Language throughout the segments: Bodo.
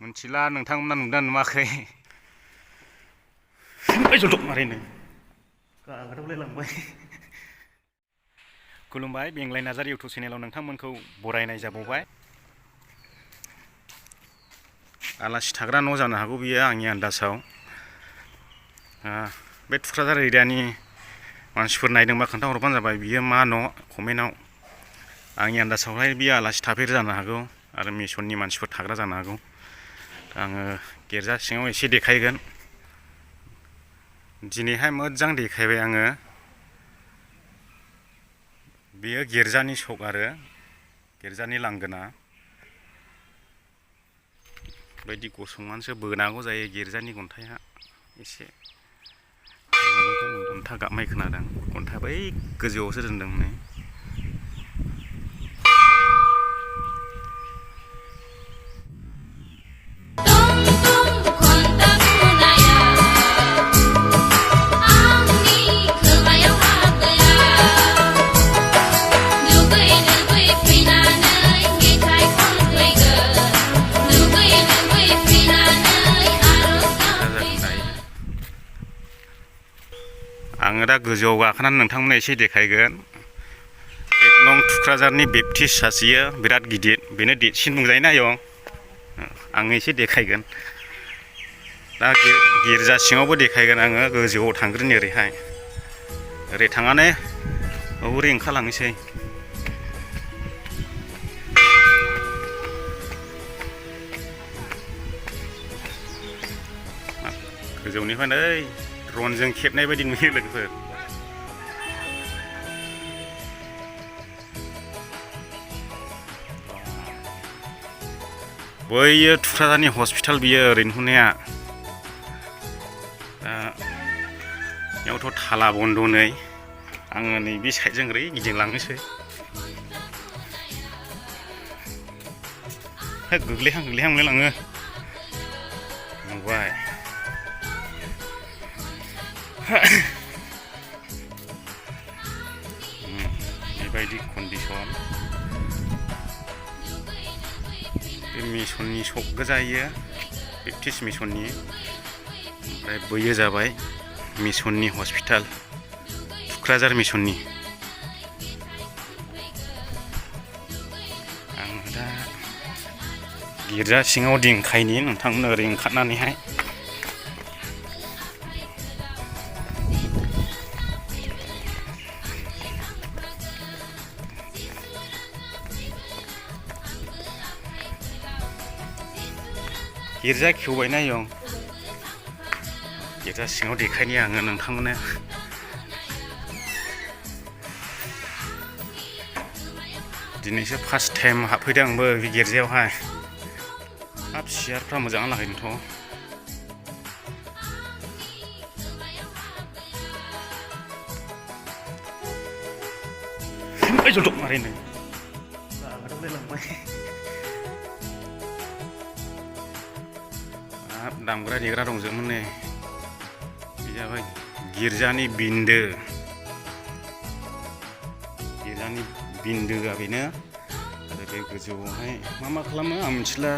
मिथिला नोंथांमोना नुदों नुवाखै जलदब मारैनो गाग्राबलायलांबाय। खुलुमबाय बेंलाय नार्जारि इउटुब चेनेलाव नोंथांमोनखौ बरायनाय जाबावबाय। आलासि थाग्रा न' जानो हागौ बियो आंनि आन्दाजाव। बे थुक्राझार एरियानि मानसिफोर नायदोंबा खोन्थाहरबानो जाबाय बियो मा न' कमेन्टआव। आंनि आन्दाजावहाय बियो आलासि थाफेर जानो हागौ आरो मिसननि मानसिफोर थाग्रा जानो हागौ। आङो गिर्जा सिङाव एसे देखायगोन। दिनैहाय मोजां देखायबाय आङो। बेयो गिर्जानि सक आरो गिर्जानि लांगोना। बायदि गसंनानैसो बोनांगौ जायो गिर्जानि गन्थाया एसे। घन्टा गाबनाय खोनादों। घन्टा बै गोजौआवसो दोनदों नै। आङो दा गोजौआव गाखोनानै नोंथांमोननो एसे देखायगोन। एक नं थुक्राझारनि बेप्टिस्ट सासेयो बिराद गिदिर, बेनो देरसिन बुंजायोना आयं। आङो एसे देखायगोन। दा गिर्जा सिङावबो देखायगोन आङो। गोजौआव थांग्रोनि ओरैहाय। ओरै थांनानै ओरै ओंखारलांनोसै। गोजौनिफ्राय नै ड्रनजों खेबनाय बायदि नुयो लोगोफोर। बैयो थुक्राझारनि हस्पिटाल बियो ओरै नुहुरनाया। दा बेयावथ' थाला बन्द' नै। आङो नैबे साइडजों ओरै गिदिंलांनोसै। गोग्लैहां गोग्लैहां मोनलायलाङो। नुबाय। बेबायदि कन्डिसन। बे मिसननि सक गोजायो बेप्टिस्ट मिसननि। ओमफ्राय बैयो जाबाय मिसननि हस्पिटाल, थुक्राझार मिसननि। आं दा गिर्जा सिङाव दिंखायनि नोंथांमोन ओरै ओंखारनानैहाय। गिर्जा खेवबायना आयं। गिर्जा सिङाव देखायनि आङो नोंथांमोननो। दिनैसो फार्स्ट टाइम हाबफैदों आंबो बे गिर्जायावहाय। हाब सियारफ्रा मोजां लागायदोंथ'। जलदब मारैनो गाग्राबलायलांबाय। दामग्रा देग्रा दंजोबोमोन नै। बे जाबाय गिर्जानि बिन्दो। गिर्जानि बिन्दोआ बेनो। आरो बे गोजौआवहाय मा खालामो आं मिथिला।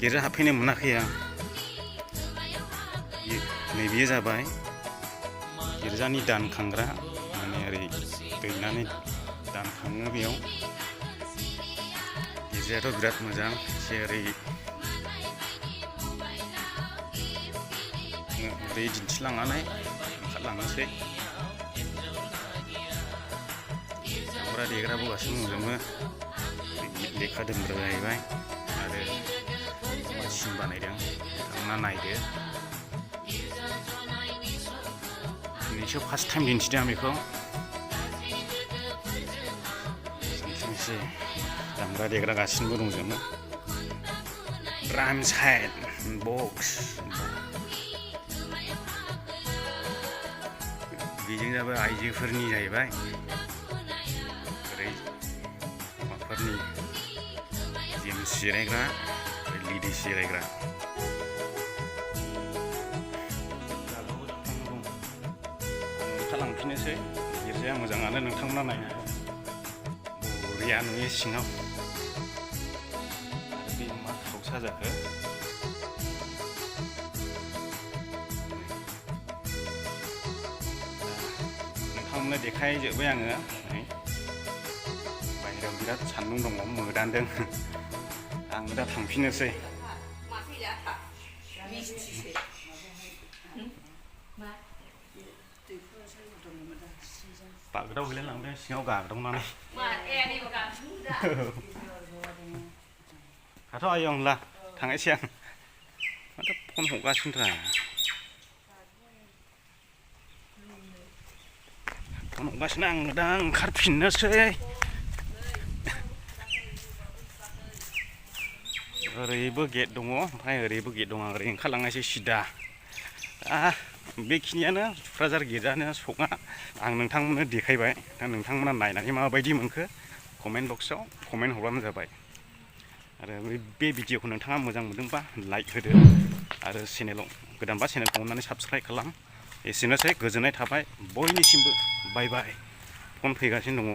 गिर्जा हाबफैनो मोनाखै आं। नैबेयो जाबाय गिर्जानि दानखांग्रा। माने ओरै दैनानै दानखाङो बेयाव। गिर्जायाथ' बिराद मोजां। एसे ओरै ओरै दिन्थिलांनानै ओंखारलांनोसै। दामग्रा देग्राबो गासिबो दंजोबो। लेखा दोनग्रा जाहैबाय। आरो सिन बानायदों नोंथांमोना नायदो। दिनैसो फार्स्ट टाइम दिन्थिदों आं बेखौ। दिन्थिनोसै। दामग्रा देग्रा गासिबो दंजोबो। ड्राम सेट, बक्स। बेजों जाबाय आइजोफोरनि जाहैबाय। ओरै हौवाफोरनि जेन्टस जिरायग्रा, लेडिस जिरायग्रा। ओंखारलांफिननोसै। गिर्जाया मोजाङानो नोंथांमोना नायनो। बरिया नुयो सिङाव। आरो बे मा खावसा जाखो। नोंथांमोननो देखायजोब्बाय आङो बाहेरायाव बिराद सान्दुं दङ मोदानदों आं दा थांफिननोसै बागदाव गैलाय लांबाय सिङाव गागदावनानै थाथ' आयं ला थांनायसै आं माथो फन हगासिनोब्रा फन हगासिनो आं दा ओंखारफिननोसै ओरैबो गेट दङ ओमफ्राय ओरैबो गेट दङ आं ओरै ओंखारलांनायसै सिदा बेखिनियानो तुक्राझार गेटआनो सङा आं नोंथांमोननो देखायबाय दा नोंथांमोना नायनानै माबायदि मोनखो कमेन्ट बक्सआव कमेन्ट हरबानो जाबाय आरो बे भिडिअखौ नोंथाङा मोजां मोनदोंबा लाइक होदो आरो चेनेलाव गोदानबा चेनेलखौ अननानै साबस्क्राइब खालाम एसेनोसै गोजोननाय थाबाय बयनिसिमबो बाय बाय फन फैगासिनो दङ